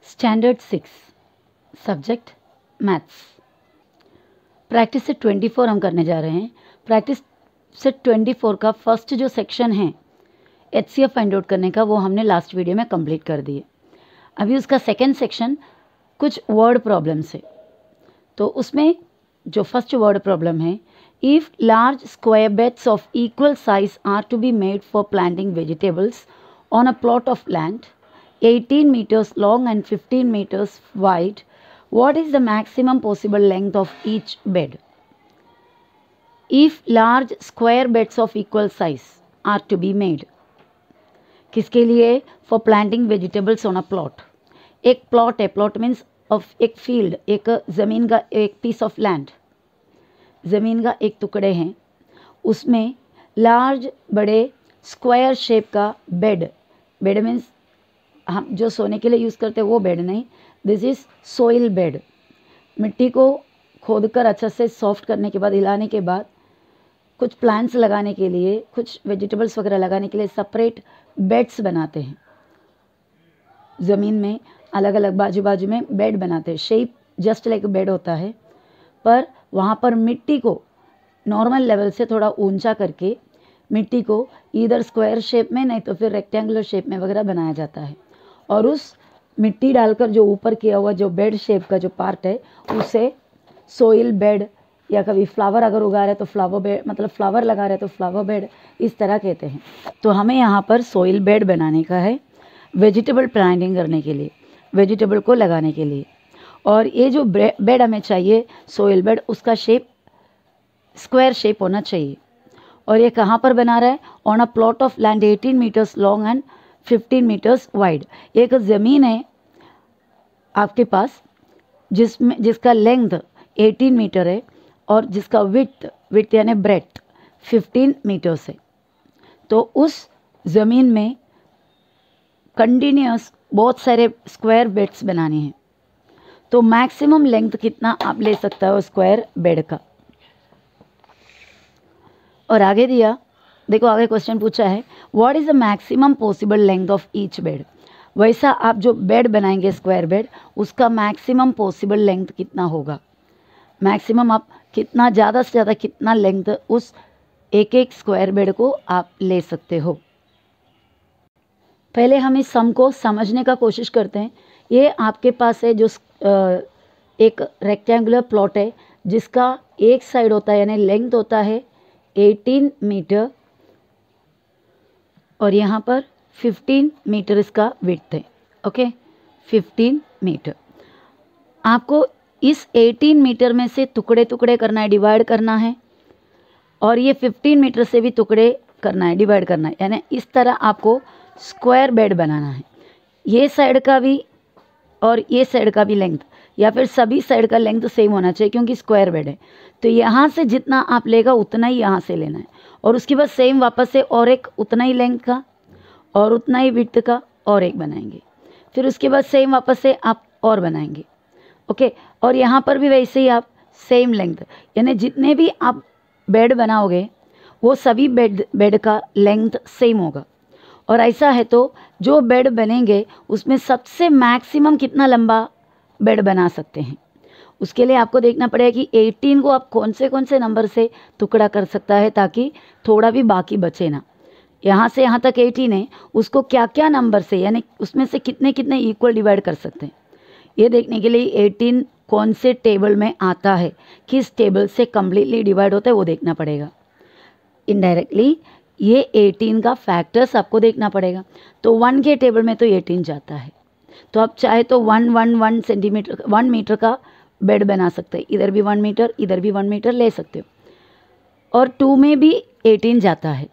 Standard 6 subject maths. Practice set 24 हम करने जा रहे हैं। प्रैक्टिस सेट 24 का फर्स्ट जो सेक्शन है HCF फाइंड आउट करने का, वो हमने लास्ट वीडियो में कंप्लीट कर दिए। अभी उसका सेकेंड सेक्शन कुछ वर्ड प्रॉब्लम्स है। तो उसमें जो फर्स्ट वर्ड प्रॉब्लम है, if large square beds of equal size are to be made for planting vegetables on a plot of land 18 meters long and 15 meters wide, what is the maximum possible length of each bed? If large square beds of equal size are to be made, किसके लिए? For planting vegetables on a plot. एक plot है, plot means of एक field, एक ज़मीन का एक piece of land, ज़मीन का एक टुकड़े हैं, उसमें large बड़े square shape का bed, bed means हम जो सोने के लिए यूज़ करते हैं वो बेड नहीं, दिस इज़ सोइल बेड। मिट्टी को खोदकर अच्छा से सॉफ्ट करने के बाद, हिलाने के बाद, कुछ प्लांट्स लगाने के लिए, कुछ वेजिटेबल्स वगैरह लगाने के लिए सेपरेट बेड्स बनाते हैं। ज़मीन में अलग अलग बाजू बाजू में बेड बनाते हैं। शेप जस्ट लाइक बेड होता है, पर वहाँ पर मिट्टी को नॉर्मल लेवल से थोड़ा ऊंचा करके मिट्टी को इधर स्क्वायर शेप में, नहीं तो फिर रेक्टेंगुलर शेप में वगैरह बनाया जाता है। और उस मिट्टी डालकर जो ऊपर किया हुआ जो बेड शेप का जो पार्ट है, उसे सोइल बेड, या कभी फ्लावर अगर उगा रहे तो फ्लावर बेड, मतलब फ्लावर लगा रहे तो फ्लावर बेड, इस तरह कहते हैं। तो हमें यहाँ पर सोइल बेड बनाने का है वेजिटेबल प्लांटिंग करने के लिए, वेजिटेबल को लगाने के लिए। और ये जो बेड हमें चाहिए सोइल बेड, उसका शेप स्क्वायर शेप होना चाहिए। और ये कहाँ पर बना रहा है? On a plot of land 18 meters long and 15 meters wide. एक ज़मीन है आपके पास जिसका लेंथ 18 मीटर है और जिसका विड्थ यानी ब्रेड्थ 15 meters है। तो उस ज़मीन में कंटिन्यूस बहुत सारे स्क्वायर बेड्स बनाने हैं। तो मैक्सिमम लेंथ कितना आप ले सकता हो स्क्वायर बेड का? और आगे दिया, देखो आगे क्वेश्चन पूछा है, what is the maximum possible length of each bed. वैसा आप जो बेड बनाएंगे स्क्वायर बेड, उसका मैक्सिमम पॉसिबल लेंथ कितना होगा? मैक्सिमम आप कितना, ज़्यादा से ज़्यादा कितना लेंथ उस एक एक स्क्वायर बेड को आप ले सकते हो। पहले हम इस सम को समझने का कोशिश करते हैं। ये आपके पास है जो एक रेक्टेंगुलर प्लॉट है जिसका एक साइड होता है यानी लेंथ होता है 18 मीटर और यहाँ पर 15 मीटर इसका विड्थ है। Okay, 15 metre. आपको इस 18 मीटर में से टुकड़े टुकड़े करना है, डिवाइड करना है, और ये 15 मीटर से भी टुकड़े करना है, डिवाइड करना है। यानी इस तरह आपको स्क्वायर बेड बनाना है। ये साइड का भी और ये साइड का भी लेंथ, या फिर सभी साइड का लेंथ सेम होना चाहिए क्योंकि स्क्वायर बेड है। तो यहाँ से जितना आप लेगा उतना ही यहाँ से लेना है, और उसके बाद सेम वापस से और एक उतना ही लेंथ का और उतना ही विड्थ का और एक बनाएंगे। फिर उसके बाद सेम वापस से आप और बनाएंगे। ओके, और यहाँ पर भी वैसे ही आप सेम लेंथ, यानी जितने भी आप बेड बनाओगे वो सभी बेड का लेंथ सेम होगा। और ऐसा है तो जो बेड बनेंगे उसमें सबसे मैक्सिमम कितना लंबा बेड बना सकते हैं, उसके लिए आपको देखना पड़ेगा कि 18 को आप कौन से नंबर से टुकड़ा कर सकता है ताकि थोड़ा भी बाकी बचे ना। यहाँ से यहाँ तक 18 है, उसको क्या क्या नंबर से, यानी उसमें से कितने कितने इक्वल डिवाइड कर सकते हैं, ये देखने के लिए 18 कौन से टेबल में आता है, किस टेबल से कम्प्लीटली डिवाइड होता है वो देखना पड़ेगा। इनडायरेक्टली ये 18 का फैक्टर्स आपको देखना पड़ेगा। तो 1 के टेबल में तो 18 जाता है, तो आप चाहे तो 1 सेंटीमीटर 1 मीटर का बेड बना सकते हैं। इधर भी 1 मीटर, इधर भी 1 मीटर ले सकते हो। और 2 में भी 18 जाता है,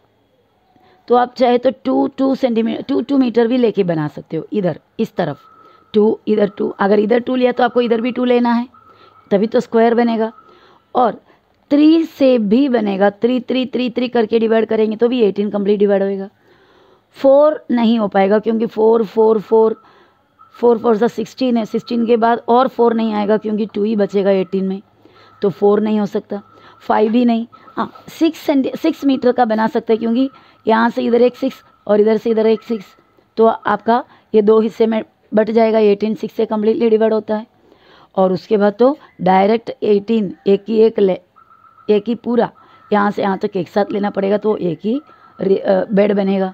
तो आप चाहे तो 2 सेंटीमीटर 2 मीटर भी लेके बना सकते हो। इधर इस तरफ 2, इधर 2, अगर इधर 2 लिया तो आपको इधर भी 2 लेना है, तभी तो स्क्वायर बनेगा। और 3 से भी बनेगा, 3 करके डिवाइड करेंगे तो भी 18 कंप्लीट डिवाइड होएगा। 4 नहीं हो पाएगा क्योंकि 4 4 सा 16 है, 16 के बाद और 4 नहीं आएगा क्योंकि 2 ही बचेगा 18 में, तो 4 नहीं हो सकता। 5 भी नहीं। हाँ, 6 मीटर का बना सकते हैं क्योंकि यहाँ से इधर एक 6 और इधर से इधर एक 6, तो आपका ये 2 हिस्से में बट जाएगा, 18 6 से कम्प्लीटली डिवाइड होता है। और उसके बाद तो डायरेक्ट 18 एक ही पूरा यहाँ से यहाँ तक एक साथ लेना पड़ेगा, तो एक ही बेड बनेगा।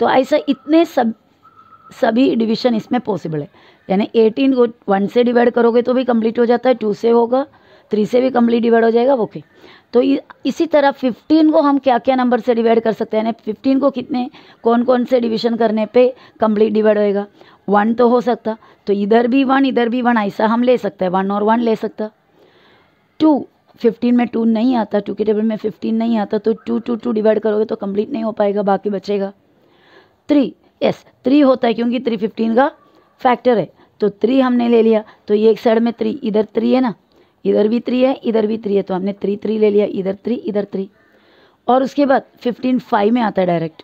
तो ऐसा इतने सभी डिवीजन इसमें पॉसिबल है। यानी 18 को 1 से डिवाइड करोगे तो भी कंप्लीट हो जाता है, 2 से होगा, 3 से भी कंप्लीट डिवाइड हो जाएगा। ओके, तो इसी तरह 15 को हम क्या क्या नंबर से डिवाइड कर सकते हैं, यानी 15 को कितने कौन कौन से डिवीजन करने पे कंप्लीट डिवाइड होएगा। 1 तो हो सकता, तो इधर भी 1 इधर भी 1, ऐसा हम ले सकते हैं, 1 और 1 ले सकता। 2 15 में 2 नहीं आता, 2 के टेबल में 15 नहीं आता, तो 2 डिवाइड करोगे तो कंप्लीट नहीं हो पाएगा, बाकी बचेगा। 3 यस 3 होता है क्योंकि 3 15 का फैक्टर है, तो 3 हमने ले लिया। तो ये एक साइड में 3, इधर 3 है ना, इधर भी 3 है, इधर भी 3 है, तो हमने 3 ले लिया, इधर 3 इधर 3। और उसके बाद 15 5 में आता है डायरेक्ट,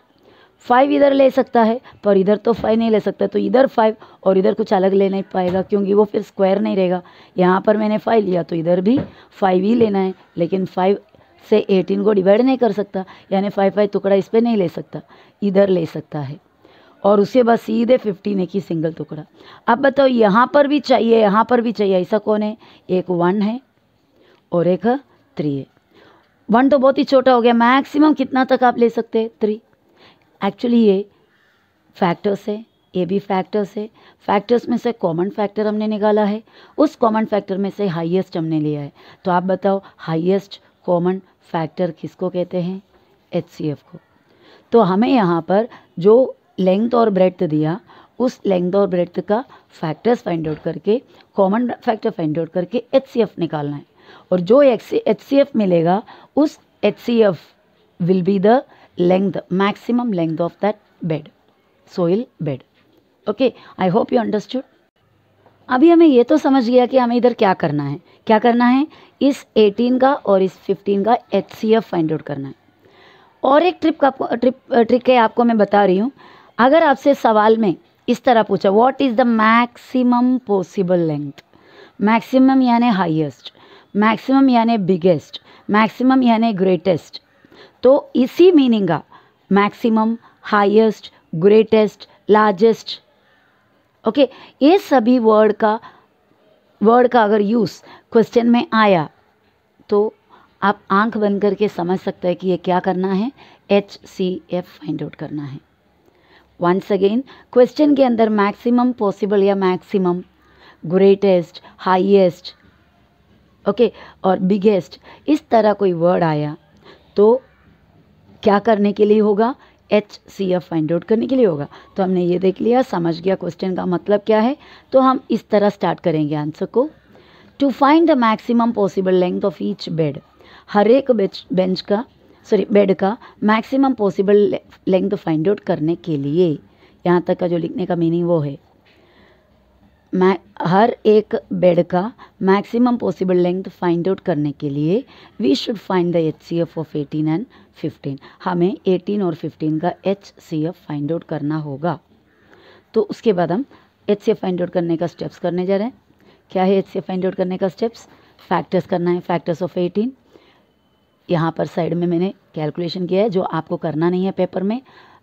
5 इधर ले सकता है पर इधर तो 5 नहीं ले सकता, तो इधर 5 और इधर कुछ अलग ले नहीं पाएगा क्योंकि वो फिर स्क्वायर नहीं रहेगा। यहाँ पर मैंने 5 लिया तो इधर भी 5 ही लेना है, लेकिन 5 से 18 को डिवाइड नहीं कर सकता, यानी 5 टुकड़ा इस पर नहीं ले सकता, इधर ले सकता है। और उसके बाद सीधे 15 की सिंगल टुकड़ा। अब बताओ यहाँ पर भी चाहिए, यहाँ पर भी चाहिए, ऐसा कौन है, एक 1 है और एक 3 है। 1 तो बहुत ही छोटा हो गया, मैक्सिमम कितना तक आप ले सकते हैं, 3। एक्चुअली ये फैक्टर्स है, ये भी फैक्टर्स है, फैक्टर्स में से कॉमन फैक्टर हमने निकाला है, उस कॉमन फैक्टर में से हाईएस्ट हमने लिया है। तो आप बताओ हाईएस्ट कॉमन फैक्टर किसको कहते हैं, HCF को। तो हमें यहाँ पर जो लेंथ और ब्रेड्थ दिया, उस लेंथ और ब्रेड्थ का फैक्टर्स फाइंड आउट करके, कॉमन फैक्टर फाइंड आउट करके HCF निकालना है। और जो HCF मिलेगा, उस HCF will be the length, maximum length of that bed, soil bed. Okay, I hope you understood. अभी हमें ये तो समझ गया कि हमें इधर क्या करना है, क्या करना है, इस 18 का और इस 15 का HCF फाइंड आउट करना है। और एक ट्रिक है आपको मैं बता रही हूँ। अगर आपसे सवाल में इस तरह पूछा, what is the maximum possible length, maximum यानी हाईएस्ट, मैक्सिमम यानी बिगेस्ट, मैक्सिमम यानी ग्रेटेस्ट, तो इसी मीनिंग का maximum, highest, greatest, largest, okay, ये सभी वर्ड का अगर यूज़ क्वेश्चन में आया तो आप आंख बंद करके समझ सकते हैं कि ये क्या करना है, HCF फाइंड आउट करना है। वंस अगेन, क्वेश्चन के अंदर मैक्सिमम पॉसिबल या मैक्सिमम, ग्रेटेस्ट, हाईएस्ट, ओके, और बिगेस्ट, इस तरह कोई वर्ड आया तो क्या करने के लिए होगा, HCF फाइंड आउट करने के लिए होगा। तो हमने ये देख लिया, समझ गया क्वेश्चन का मतलब क्या है। तो हम इस तरह स्टार्ट करेंगे आंसर को। To find the maximum possible length of each bed, हर एक बेड का maximum possible length find out करने के लिए, यहाँ तक का जो लिखने का मीनिंग वो है, हर एक बेड का maximum possible length find out करने के लिए we should find the HCF of 18 and 15। हमें 18 और 15 का HCF फाइंड आउट करना होगा। तो उसके बाद हम HCF फाइंड आउट करने का स्टेप्स करने जा रहे हैं। क्या है HCF फाइंड आउट करने का स्टेप्स, फैक्टर्स करना है, फैक्टर्स ऑफ 18। यहाँ पर साइड में मैंने कैलकुलेशन किया है, जो आपको करना नहीं है पेपर में,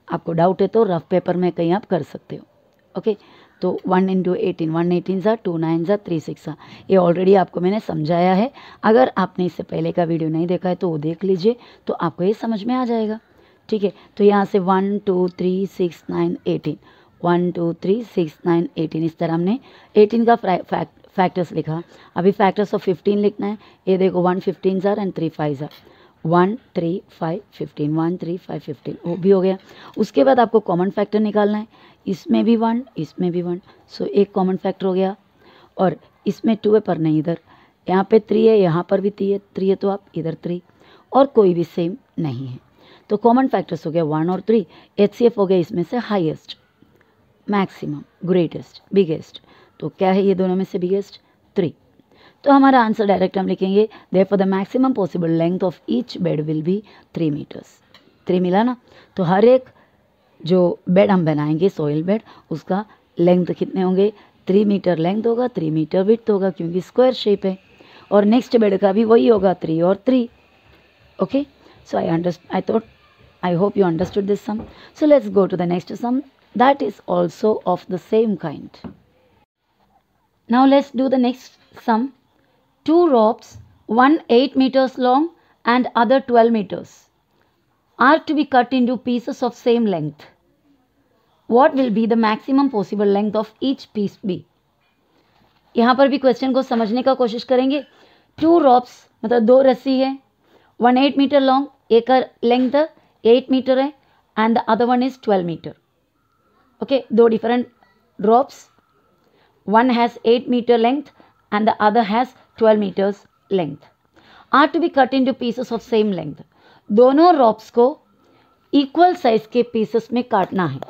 आपको डाउट है तो रफ पेपर में कहीं आप कर सकते हो। ओके, तो 1 × 18, 1 18 सा, 2 9 सा, 3 6 सा, ये ऑलरेडी आपको मैंने समझाया है। अगर आपने इससे पहले का वीडियो नहीं देखा है तो वो देख लीजिए, तो आपको ये समझ में आ जाएगा। ठीक है, तो यहाँ से 1 2 3 6 9 18, 1 2 3 6 9 18, इस तरह हमने 18 का फैक्टर्स लिखा। अभी फैक्टर्स ऑफ 15 लिखना है। ये देखो 1 15 जार एंड 3 5 जार, 1 3 5 15, 1 3 5 15, वो भी हो गया। उसके बाद आपको कॉमन फैक्टर निकालना है, इसमें भी 1, इसमें भी 1, सो एक कॉमन फैक्टर हो गया। और इसमें 2 है पर नहीं इधर, यहाँ पे 3 है, यहाँ पर भी 3 है, तो आप इधर 3, और कोई भी सेम नहीं है। तो कॉमन फैक्टर्स हो गया 1 और 3। HCF हो गया इसमें से हाईएस्ट, मैक्सिमम, ग्रेटेस्ट, बिगेस्ट। तो क्या है ये दोनों में से बिगेस्ट, 3। तो हमारा आंसर डायरेक्ट हम लिखेंगे, therefore the maximum possible length of each bed will be 3 metres. 3 मिला ना, तो हर एक जो बेड हम बनाएंगे सॉइल बेड, उसका लेंथ कितने होंगे, 3 मीटर लेंथ होगा, 3 मीटर विड्थ होगा, क्योंकि स्क्वायर शेप है। और नेक्स्ट बेड का भी वही होगा, 3 और 3। Okay, so I hope you understood this sum. So let's go to the next sum that is also of the same kind. Now let's do the next sum. 2 ropes, one 8 meters long and other 12 meters, are to be cut into pieces of same length. What will be the maximum possible length of each piece be? यहाँ पर भी question को समझने का कोशिश करेंगे. 2 ropes मतलब 2 रस्सी है, 1 8 मीटर लॉन्ग, एक का लेंथ 8 मीटर है and the other one is 12 metre. Okay, 2 different ropes, one has 8 meter length and the other has 12 meters length, are to be cut into pieces of same length. दोनों ropes को equal size के pieces में काटना है.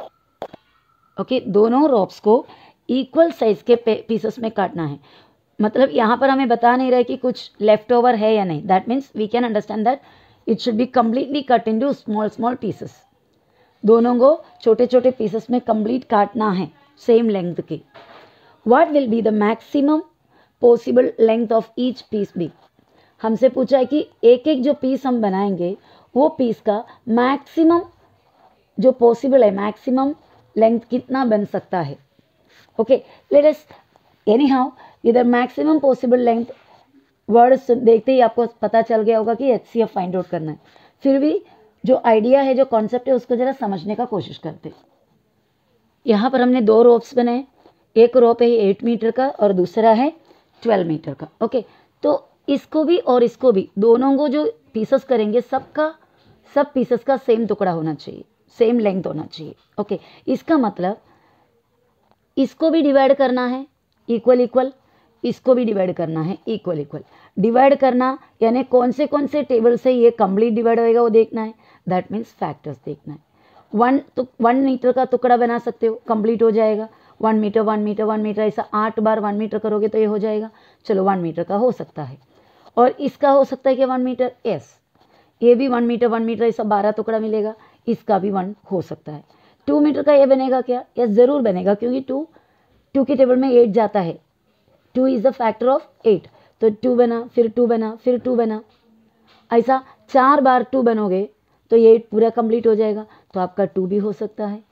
Okay, दोनों ropes को equal size के pieces में काटना है. मतलब यहाँ पर हमें बता नहीं रहा कि कुछ लेफ्ट ओवर है या नहीं. That means we can understand that it should be completely cut into small small pieces. दोनों को छोटे छोटे पीसेस में कंप्लीट काटना है सेम लेंथ के. What will be the maximum possible length of each piece be? हमसे पूछा है कि एक एक जो पीस हम बनाएंगे वो पीस का मैक्सिमम जो पॉसिबल है, मैक्सिमम लेंथ कितना बन सकता है. Okay, let us any how इधर मैक्सिमम पॉसिबल लेंथ वर्ड देखते ही आपको पता चल गया होगा कि HCF फाइंड आउट करना है. फिर भी जो आइडिया है, जो कॉन्सेप्ट है, उसको ज़रा समझने का कोशिश करते. यहाँ पर हमने 2 रोप्स बनाए. एक रोप है 8 मीटर का और दूसरा है 12 मीटर का. ओके, तो इसको भी और इसको भी, दोनों को जो पीसेस करेंगे सब पीसेस का सेम टुकड़ा होना चाहिए, सेम लेंथ होना चाहिए. ओके, इसका मतलब इसको भी डिवाइड करना है इक्वल इक्वल, इसको भी डिवाइड करना है इक्वल इक्वल. डिवाइड करना यानी कौन से टेबल से ये कंप्लीट डिवाइड होएगा वो देखना है. दैट मीन्स फैक्टर्स देखना है. 1 मीटर का टुकड़ा बना सकते हो, कंप्लीट हो जाएगा. 1 मीटर 1 मीटर 1 मीटर ऐसा 8 बार 1 मीटर करोगे तो ये हो जाएगा. चलो 1 मीटर का हो सकता है. और इसका हो सकता है कि 1 मीटर, यस, ये भी 1 मीटर 1 मीटर ऐसा 12 टुकड़ा मिलेगा. इसका भी 1 हो सकता है. 2 मीटर का ये बनेगा क्या? यस, ज़रूर बनेगा, क्योंकि 2 के टेबल में 8 जाता है. 2 इज़ द फैक्टर ऑफ 8. तो 2 बना, फिर 2 बना, फिर 2 बना, ऐसा 4 बार 2 बनोगे तो ये 8 पूरा कंप्लीट हो जाएगा. तो आपका 2 भी हो सकता है.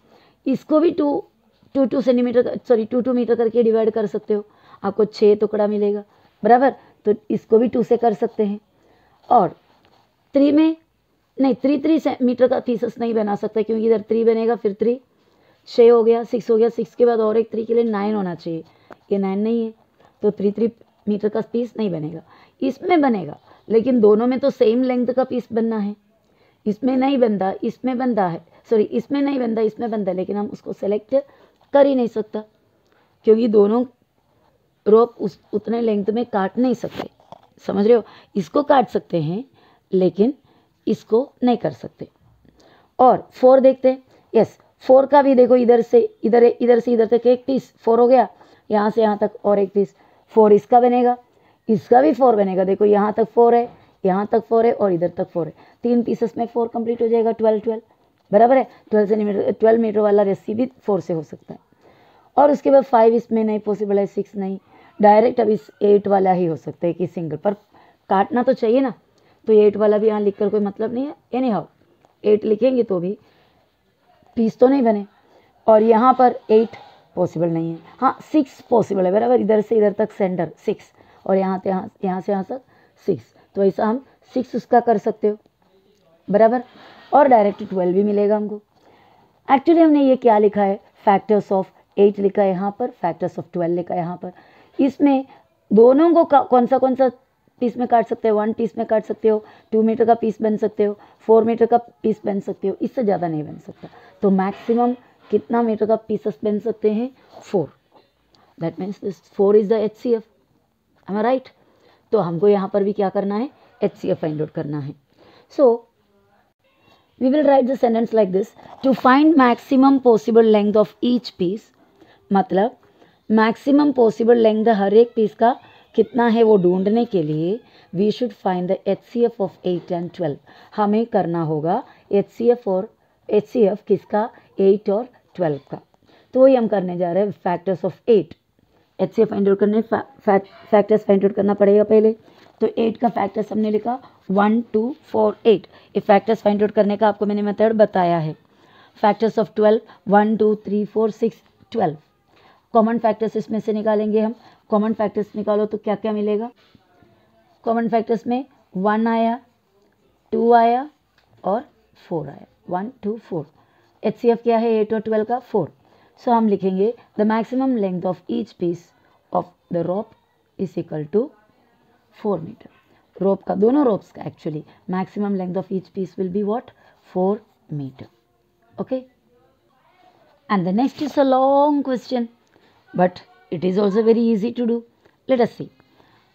इसको भी 2 सेंटीमीटर, सॉरी 2 मीटर करके डिवाइड कर सकते हो, आपको 6 टुकड़ा मिलेगा. बराबर, तो इसको भी 2 से कर सकते हैं. और 3 में नहीं, 3 मीटर का पीसेस नहीं बना सकते, क्योंकि इधर 3 बनेगा, फिर 3 6 हो गया, 6 हो गया, 6 के बाद और एक 3 के लिए 9 होना चाहिए. ये 9 नहीं है, तो 3 मीटर का पीस नहीं बनेगा. इसमें बनेगा, लेकिन दोनों में तो सेम लेंथ का पीस बनना है. इसमें नहीं बनता, इसमें बनता है, सॉरी इसमें नहीं बनता, इसमें बनता है, लेकिन हम उसको सेलेक्ट कर ही नहीं सकता, क्योंकि दोनों रोप उतने लेंथ में काट नहीं सकते. समझ रहे हो? इसको काट सकते हैं लेकिन इसको नहीं कर सकते. और 4 देखते हैं. यस, 4 का भी देखो, इधर से इधर तक एक पीस 4 हो गया, यहाँ से यहाँ तक और एक पीस 4 इसका बनेगा, इसका भी 4 बनेगा. देखो यहाँ तक 4 है, यहाँ तक 4 है और इधर तक 4 है. 3 पीसेस में 4 कंप्लीट हो जाएगा. 12 बराबर है. 12 मीटर वाला रस्सी भी 4 से हो सकता है. और उसके बाद 5 इसमें नहीं पॉसिबल है, 6 नहीं, डायरेक्ट अब इस 8 वाला ही हो सकता है कि सिंगल पर काटना तो चाहिए ना. तो 8 वाला भी यहाँ लिख कर कोई मतलब नहीं है. एनी हाउ 8 लिखेंगे तो भी पीस तो नहीं बने. और यहाँ पर 8 पॉसिबल नहीं है. हाँ, 6 पॉसिबल है. बराबर, इधर से इधर तक सेंटर 6 और यहाँ से यहाँ तक 6. तो ऐसा हम 6 उसका कर सकते हो. बराबर, और डायरेक्ट 12 भी मिलेगा हमको. एक्चुअली हमने ये क्या लिखा है, फैक्टर्स ऑफ 8 लिखा है यहाँ पर, फैक्टर्स ऑफ 12 लिखा है यहाँ पर. इसमें दोनों को कौन सा पीस में काट सकते हो. 1 पीस में काट सकते हो, 2 मीटर का पीस बन सकते हो, 4 मीटर का पीस बन सकते हो, इससे ज़्यादा नहीं बन सकता. तो मैक्सिमम कितना मीटर का पीसेस बन सकते हैं? 4. That means this 4 is the HCF. Am I right? तो हमको यहाँ पर भी क्या करना है, HCF फाइंड आउट करना है. सो we will write the sentence like this: to find maximum possible length of each piece. मतलब maximum possible length हर एक पीस का कितना है वो ढूंढने के लिए we should find the HCF of 8 and 12. हमें करना होगा HCF किसका, 8 और 12 का. तो वही हम करने जा रहे हैं, factors of 8. HCF find out करने, फैक्टर्स फाइंड आउट करना पड़ेगा पहले. तो 8 का फैक्टर्स हमने लिखा 1 2 4 8. ये फैक्टर्स फाइंड आउट करने का आपको मैंने मेथड बताया है. Factors of 12 1 2 3 4 6 12. कॉमन फैक्टर्स इसमें से निकालेंगे हम। कॉमन फैक्टर्स निकालो तो क्या क्या मिलेगा? कॉमन फैक्टर्स में 1 आया, 2 आया और 4 आया। 1 2 4। HCF क्या है 8 और 12 का? 4। सो हम लिखेंगे the maximum length of each piece of the rope is equal to 4 metre. Rope का, दोनों रोप्स का actually maximum length of each piece will be what? 4 metre. Okay, and the next is a long question, but it is also very easy to do. Let us see.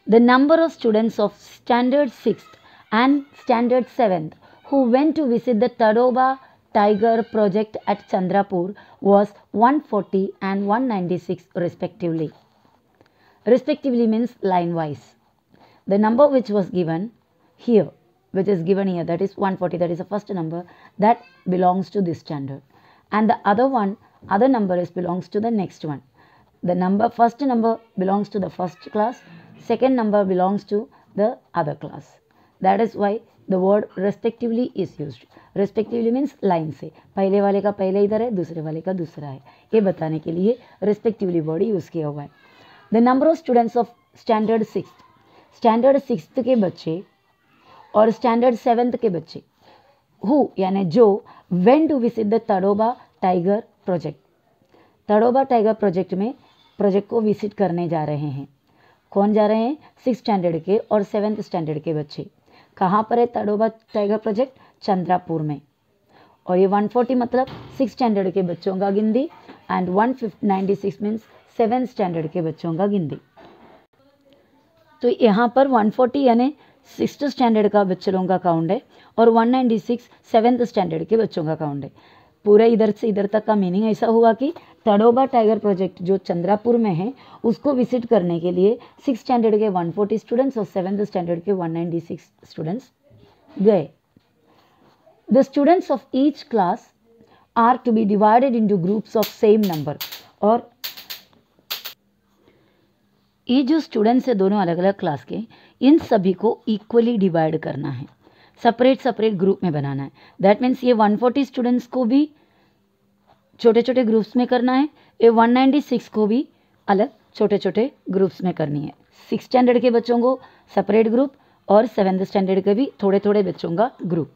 The number of students of standard 6th and standard 7th who went to visit the Tadoba Tiger project at Chandrapur was 140 and 196 respectively. Respectively means line wise. The number which was given here, that is 140, that is the first number that belongs to this standard, and the other number belongs to the next one. The first number belongs to the first class, second number belongs to the other class. That is why the word respectively is used. Respectively means line से, पहले वाले का पहले इधर है, दूसरे वाले का दूसरा है, ये बताने के लिए respectively वर्ड यूज़ किया हुआ है। The number of students of standard 6th, standard 6th के बच्चे और स्टैंडर्ड 7th के बच्चे हु यानी जो went to visit the Tadoba tiger project, Tadoba tiger project को विजिट करने जा रहे हैं। कौन जा रहे हैं? 6th स्टैंडर्ड के और 7th स्टैंडर्ड के बच्चे। कहाँ पर है तड़ोबा टाइगर प्रोजेक्ट? चंद्रापुर में। और ये 140 मतलब 6th स्टैंडर्ड के बच्चों का गिनती एंड 196 मीन्स 7th स्टैंडर्ड के बच्चों का गिनती। तो यहाँ पर 140 यानी 6th स्टैंडर्ड का बच्चों का काउंट है और 196 7th स्टैंडर्ड के बच्चों का काउंट है। पूरे इधर से इधर तक का मीनिंग ऐसा हुआ कि तड़ोबा टाइगर प्रोजेक्ट जो चंद्रापुर में है उसको विजिट करने के लिए 6th स्टैंडर्ड के 140 स्टूडेंट्स और 7th स्टैंडर्ड के 196 स्टूडेंट्स गए। The students of each class are to be divided into groups of same number. और ये जो स्टूडेंट्स है दोनों अलग अलग क्लास के, इन सभी को इक्वली डिवाइड करना है, सेपरेट ग्रुप में बनाना है। दैट मीन्स ये 140 स्टूडेंट्स को भी छोटे छोटे ग्रुप्स में करना है, ये 196 को भी अलग छोटे छोटे ग्रुप्स में करनी है। 6th स्टैंडर्ड के बच्चों को सेपरेट ग्रुप और 7th स्टैंडर्ड के भी थोड़े थोड़े बच्चों का group.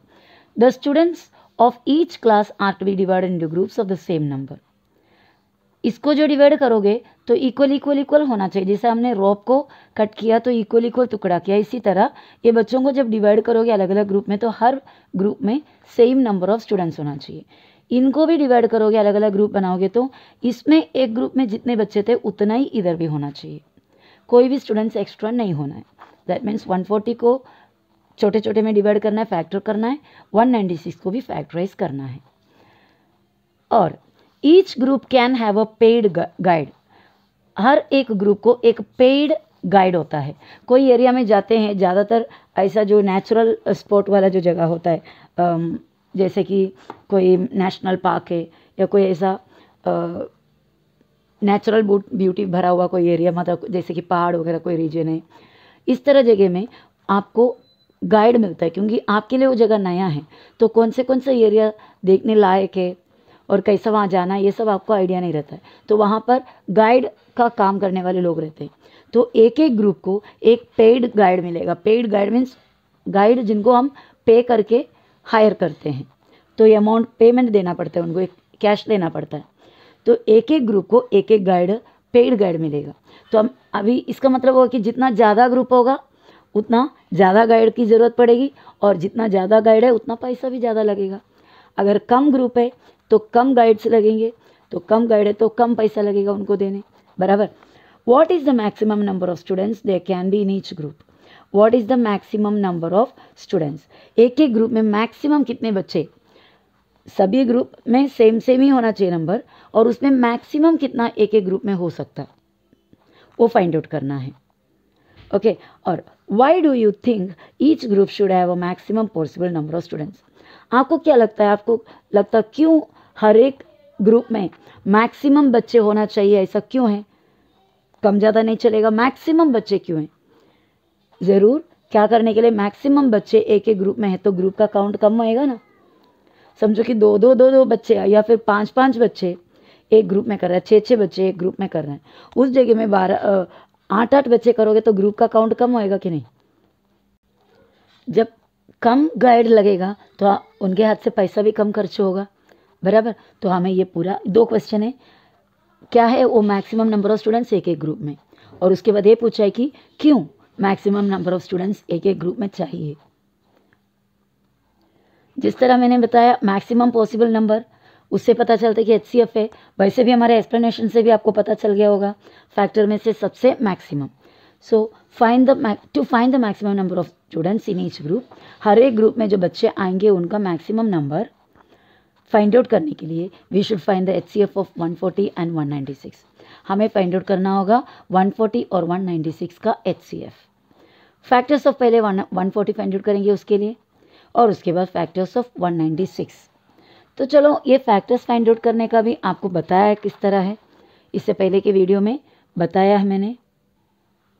The students of each class are to be divided into groups of the same number. इसको जो डिवाइड करोगे तो इक्वल होना चाहिए। जैसे हमने रोप को कट किया तो इक्वल टुकड़ा किया, इसी तरह ये बच्चों को जब डिवाइड करोगे अलग अलग ग्रुप में तो हर ग्रुप में सेम नंबर ऑफ स्टूडेंट्स होना चाहिए। इनको भी डिवाइड करोगे अलग अलग ग्रुप बनाओगे तो इसमें एक ग्रुप में जितने बच्चे थे उतना ही इधर भी होना चाहिए, कोई भी स्टूडेंट्स एक्स्ट्रा नहीं होना है। दैट मीन्स 140 को छोटे छोटे में डिवाइड करना है, फैक्टर करना है, 196 को भी फैक्टराइज करना है। और each group can have a paid guide. हर एक ग्रुप को एक पेड गाइड होता है। कोई एरिया में जाते हैं, ज़्यादातर ऐसा जो नेचुरल स्पॉट वाला जो जगह होता है, जैसे कि कोई नेशनल पार्क है या कोई ऐसा नेचुरल ब्यूटी भरा हुआ कोई एरिया, मतलब जैसे कि पहाड़ वगैरह कोई रीजन है, इस तरह जगह में आपको गाइड मिलता है क्योंकि आपके लिए वो जगह नया है। तो कौन से एरिया देखने लायक है और कैसा वहाँ जाना है ये सब आपको आइडिया नहीं रहता है, तो वहाँ पर गाइड का काम करने वाले लोग रहते हैं। तो एक एक ग्रुप को एक पेड गाइड मिलेगा। पेड गाइड मीन्स गाइड जिनको हम पे करके हायर करते हैं, तो ये अमाउंट पेमेंट देना पड़ता है उनको, एक कैश देना पड़ता है। तो एक एक ग्रुप को एक एक गाइड, पेड गाइड मिलेगा। तो हम अभी इसका मतलब होगा कि जितना ज़्यादा ग्रुप होगा उतना ज़्यादा गाइड की ज़रूरत पड़ेगी और जितना ज़्यादा गाइड है उतना पैसा भी ज़्यादा लगेगा। अगर कम ग्रुप है तो कम गाइड्स लगेंगे, तो कम गाइड है तो कम पैसा लगेगा उनको देने, बराबर। What is the maximum number of students there can be in each group? What is the maximum number of students? एक एक ग्रुप में मैक्सिमम कितने बच्चे? सभी ग्रुप में सेम ही होना चाहिए नंबर, और उसमें मैक्सिमम कितना एक एक ग्रुप में हो सकता है वो फाइंड आउट करना है। ओके, और why do you think each group should have a maximum possible number of students? आपको क्या लगता है, आपको लगता क्यों हर एक ग्रुप में मैक्सिमम बच्चे होना चाहिए? ऐसा क्यों है? कम ज़्यादा नहीं चलेगा, मैक्सिमम बच्चे क्यों हैं? ज़रूर क्या करने के लिए? मैक्सिमम बच्चे एक एक ग्रुप में है तो ग्रुप का काउंट कम होएगा ना। समझो कि दो बच्चे या फिर 5 बच्चे एक ग्रुप में कर रहा है, 6 बच्चे एक ग्रुप में कर रहे हैं, उस जगह में 8 बच्चे करोगे तो ग्रुप का काउंट कम होएगा कि नहीं? जब कम गाइड लगेगा तो उनके हाथ से पैसा भी कम खर्च होगा, बराबर। तो हमें ये पूरा 2 क्वेश्चन है, क्या है वो मैक्सिमम नंबर ऑफ स्टूडेंट्स एक एक ग्रुप में, और उसके बाद ये पूछा है कि क्यों मैक्सिमम नंबर ऑफ स्टूडेंट्स एक एक ग्रुप में चाहिए। जिस तरह मैंने बताया मैक्सिमम पॉसिबल नंबर, उससे पता चलता है कि HCF है। वैसे भी हमारे एक्सप्लेनेशन से भी आपको पता चल गया होगा, फैक्टर में से सबसे maximum. So to find the maximum number of students in each group, हर एक ग्रुप में जो बच्चे आएंगे उनका मैक्सिमम नंबर फाइंड आउट करने के लिए we should find the HCF of 140 and 196। हमें फाइंड आउट करना होगा 140 और 196 का HCF। फैक्टर्स ऑफ पहले 140 फाइंड आउट करेंगे उसके लिए, और उसके बाद फैक्टर्स ऑफ 196। तो चलो ये फैक्टर्स फाइंड आउट करने का भी आपको बताया है किस तरह है, इससे पहले के वीडियो में बताया है मैंने।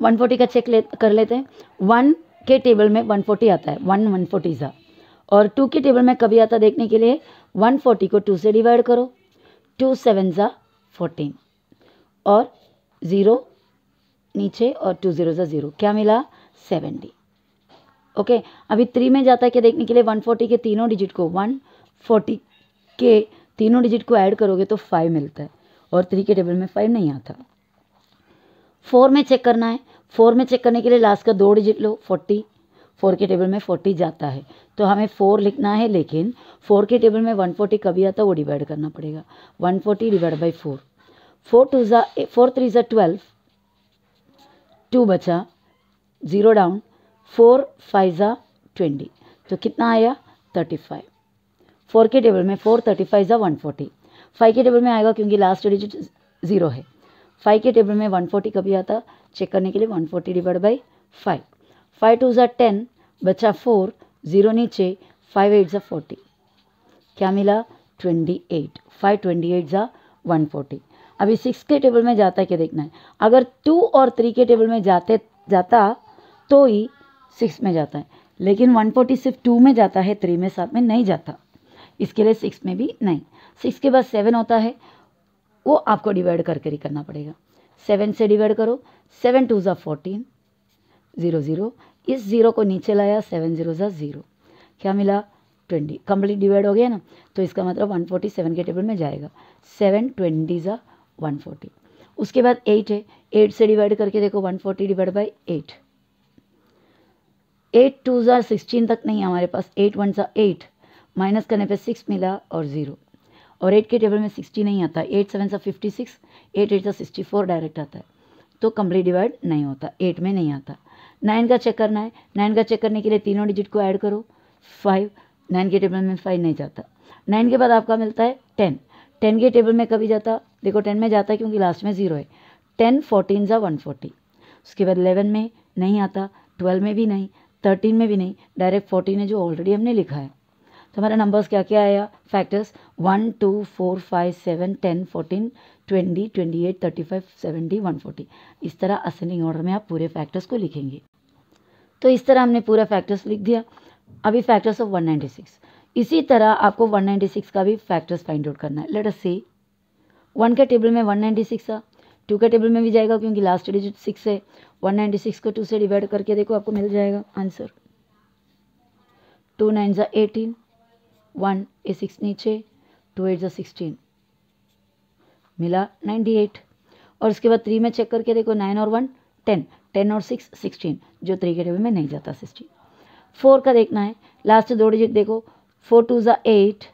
140 का चेक कर लेते हैं। 1 के टेबल में 140 आता है, 1 140 ज़ा, और 2 के टेबल में कभी आता देखने के लिए 140 को 2 से डिवाइड करो, 2 7 ज़ा 14, और 0 नीचे और 2 0 ज़ा 0, क्या मिला 70। ओके, अभी 3 में जाता है क्या देखने के लिए 140 के तीनों डिजिट को 140 के तीनों डिजिट को ऐड करोगे तो 5 मिलता है, और 3 के टेबल में 5 नहीं आता। 4 में चेक करना है, 4 में चेक करने के लिए लास्ट का 2 डिजिट लो 40, 4 के टेबल में 40 जाता है तो हमें 4 लिखना है, लेकिन 4 के टेबल में 140 कभी आता वो डिवाइड करना पड़ेगा, 140 डिवाइड बाई 4, 4 3 ज़ा 12, 2 बचा, 0 डाउन, 4 5 ज़ा 20, तो कितना आया 35। 4 के टेबल में 4 35 ज़ा 140, 5 के टेबल में आएगा क्योंकि लास्ट डिजिट 0 है। 5 के टेबल में 140 कभी आता चेक करने के लिए 140 डिवाइड बाई 5, 5 2 ज़ा 10, बचा 4, 0 नीचे, 5 8 ज़ा 40, क्या मिला 28, 5 28 ज़ा 140। अभी 6 के टेबल में जाता है क्या देखना है, अगर 2 और 3 के टेबल में जाता तो ही 6 में जाता है, लेकिन 140 सिर्फ 2 में जाता है, 3 में 7 में नहीं जाता, इसके लिए 6 में भी नहीं। 6 के बाद 7 होता है, वो आपको डिवाइड करके ही करना पड़ेगा, 7 से डिवाइड करो, 7 2 ज़ा 14, 0 0, इस 0 को नीचे लाया, 7 0 ज़ा 0, क्या मिला 20, कंप्लीट डिवाइड हो गया ना, तो इसका मतलब 147 के टेबल में जाएगा, 7 20 ज़ा 140। उसके बाद 8 है, 8 से डिवाइड करके देखो 140 डिवाइड बाई 8, 8 2 ज़ा 16 तक नहीं हमारे पास, 8 1 ज़ा 8, माइनस करने पे 6 मिला और 0, और 8 के टेबल में 60 नहीं आता, 8 7 ज़ा 56, 8 8 ज़ा 64 डायरेक्ट आता है, तो कंप्लीट डिवाइड नहीं होता, 8 में नहीं आता। 9 का चेक करना है, 9 का चेक करने के लिए तीनों डिजिट को ऐड करो, 5, 9 के टेबल में 5 नहीं जाता। 9 के बाद आपका मिलता है 10, 10 के टेबल में कभी जाता देखो 10 में जाता है क्योंकि लास्ट में 0 है, 10 14 ज़ा 140। उसके बाद 11 में नहीं आता, 12 में भी नहीं, 13 में भी नहीं, डायरेक्ट 14 है जो ऑलरेडी हमने लिखा है। तो हमारा नंबर्स क्या क्या आया, फैक्टर्स 1 2 4 5 7 10 14 20 28 35 70 140। इस तरह असेंडिंग ऑर्डर में आप पूरे फैक्टर्स को लिखेंगे। तो इस तरह हमने पूरा फैक्टर्स लिख दिया। अभी फैक्टर्स ऑफ 196, इसी तरह आपको 196 का भी फैक्टर्स फाइंड आउट करना है। लेट अस सी, 1 के टेबल में 196 था, 2 के टेबल में भी जाएगा क्योंकि लास्ट डिजिट 6 है, 196 को 2 से डिवाइड करके देखो आपको मिल जाएगा आंसर, 2 9 ज़ा 18, 1 ए 6 नीचे, 2 8 ज़ा 16, मिला 98। और उसके बाद 3 में चेक करके देखो 9 और 1 10, 10 और 6 16, जो 3 के टेबल में नहीं जाता 16। 4 का देखना है, लास्ट 2 डिजिट देखो, 4 2 ज़ा 8,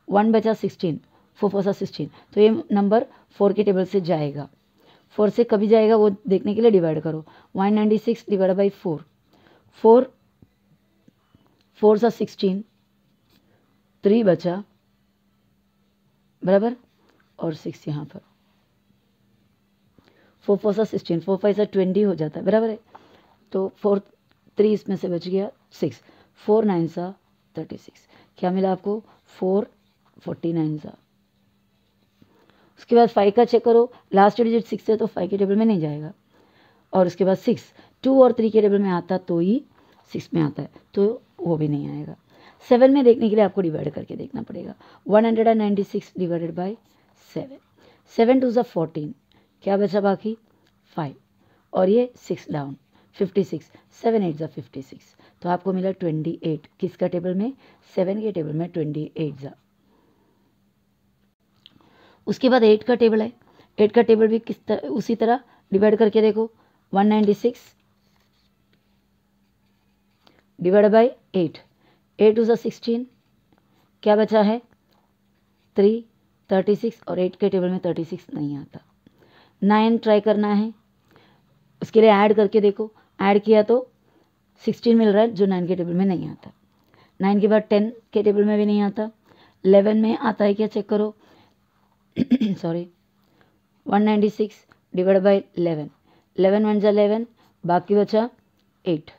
1 बचा 16, 4 4 ज़ा 16, तो ये नंबर 4 के टेबल से जाएगा। 4 से कभी जाएगा वो देखने के लिए डिवाइड करो, 196 डिवाइड बाई 4, 4 4 ज़ा 16, 3 बचा बराबर, और 6 यहाँ पर, 4 4 सा 16, 4 5 सा 20 हो जाता है बराबर है, तो 4 3 इसमें से बच गया 6, 4 9 सा 36, क्या मिला आपको 4 49 सा। उसके बाद 5 का चेक करो, लास्ट डिजिट 6 है तो 5 के टेबल में नहीं जाएगा, और उसके बाद 6 2 और 3 के टेबल में आता तो ही 6 में आता है, तो वो भी नहीं आएगा। 7 में देखने के लिए आपको डिवाइड करके देखना पड़ेगा, 196 डिवाइडेड बाई 7, 7 2 ज़ा 14, क्या बचा बाकी 5, और ये 6 डाउन 56, 7 8 ज़ा 56, तो आपको मिला 28। किसका टेबल में? 7 के टेबल में 28 ज़ा। उसके बाद 8 का टेबल है। 8 का टेबल भी किस तरह, उसी तरह डिवाइड करके देखो। 196 डिवाइड बाई 8, 8 2 ज़ा 16, क्या बचा है 3, 36, और 8 के टेबल में 36 नहीं आता। 9 ट्राई करना है, उसके लिए ऐड करके देखो। ऐड किया तो 16 मिल रहा है, जो 9 के टेबल में नहीं आता। 9 के बाद 10 के टेबल में भी नहीं आता। 11 में आता है क्या, चेक करो। सॉरी, 196 डिवाइड बाई 11, 11 1 ज़ा 11, बाकी बचा 8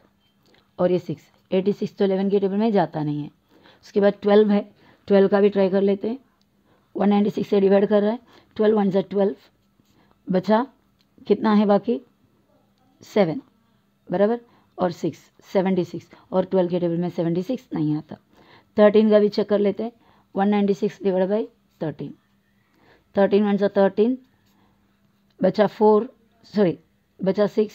और ये 6, 86 तो 11 के टेबल में जाता नहीं है। उसके बाद 12 है, 12 का भी ट्राई कर लेते हैं। 196 से डिवाइड कर रहा है, 12 1 ज़ा 12, बचा कितना है बाकी 7 बराबर, और 6 76, और 12 के टेबल में 76 नहीं आता। 13 का भी चेक कर लेते हैं। 196 डिवाइड बाई 13, 13 1 ज़ा 13, बचा 4, सॉरी बचा 6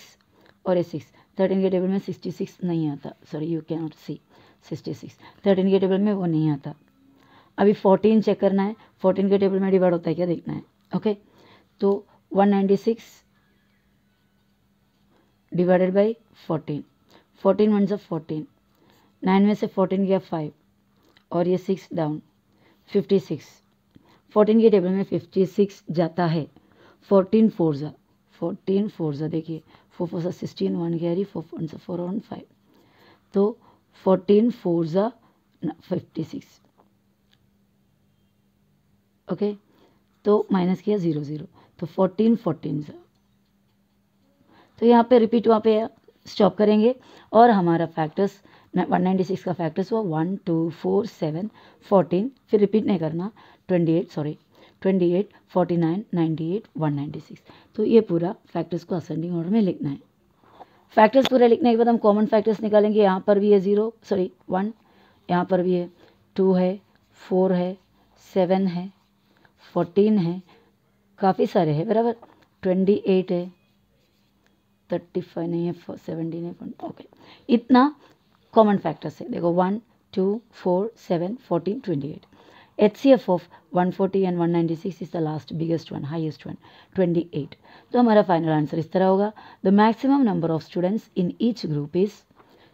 और ये 6, 13 के टेबल में 66 नहीं आता। सॉरी, यू कैन नॉट सी 66, 13 के टेबल में वो नहीं आता। अभी 14 चेक करना है, 14 के टेबल में डिवाइड होता है क्या देखना है। ओके, तो 196 डिवाइडेड बाई 14, 14 1 ज़ा 14, 9 में से 14 गया 5, और ये 6 डाउन 56, 14 के टेबल में 56 जाता है। 14 4 ज़ा, 14 4 ज़ा देखिए, 4 4 ज़ा 16, 1 कैरी, 4 1 ज़ा 4 और 5, तो 14 4 ज़ा 56। ओके, तो माइनस किया 0 0, तो 14 14 ज़ा, तो यहाँ पे रिपीट, वहाँ पे स्टॉप करेंगे। और हमारा फैक्टर्स 196 का फैक्टर्स हुआ 1 2 4 7 14, फिर रिपीट नहीं करना, 28 49 98 196। तो ये पूरा फैक्टर्स को असेंडिंग ऑर्डर में लिखना है। फैक्टर्स पूरा लिखने के बाद हम कॉमन फैक्टर्स निकालेंगे। यहाँ पर भी है 1, यहाँ पर भी है 2 है, 4 है, 7 है, 14 है, काफ़ी सारे हैं बराबर, 28 है, 35 नहीं है, 17 है, ओके, इतना कॉमन फैक्टर्स है। देखो 1 2 4 7 14 28। HCF of 140 and 196 is the last biggest one, highest one, 28। तो हमारा फाइनल आंसर इस तरह होगा, the maximum number of students in each group is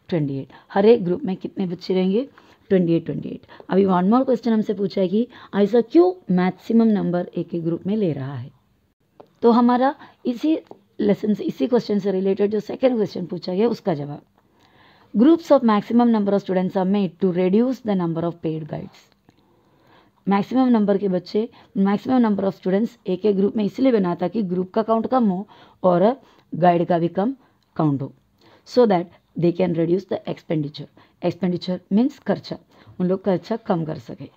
28। हर एक ग्रुप में कितने बच्चे रहेंगे, 28। अभी वन मोर क्वेश्चन हमसे पूछा है कि ऐसा क्यों मैक्सिमम नंबर एक एक ग्रुप में ले रहा है। तो हमारा इसी लेसन से, इसी क्वेश्चन से रिलेटेड जो सेकेंड क्वेश्चन पूछा गया उसका जवाब, groups of maximum number of students are made to reduce the number of paid guides. Maximum number के बच्चे, मैक्सिमम नंबर ऑफ स्टूडेंट्स एक एक ग्रुप में इसलिए बना ताकि ग्रुप का काउंट कम हो और गाइड का भी कम काउंट हो, so that they can reduce the expenditure. Expenditure means खर्चा, उन लोग खर्चा कम कर सके।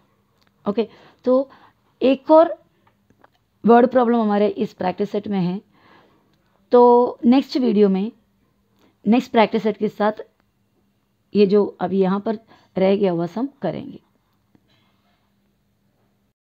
ओके, तो एक और वर्ड प्रॉब्लम हमारे इस प्रैक्टिस सेट में है, तो नेक्स्ट वीडियो में नेक्स्ट प्रैक्टिस सेट के साथ ये जो अभी यहाँ पर रह गया हुआ सम करेंगे।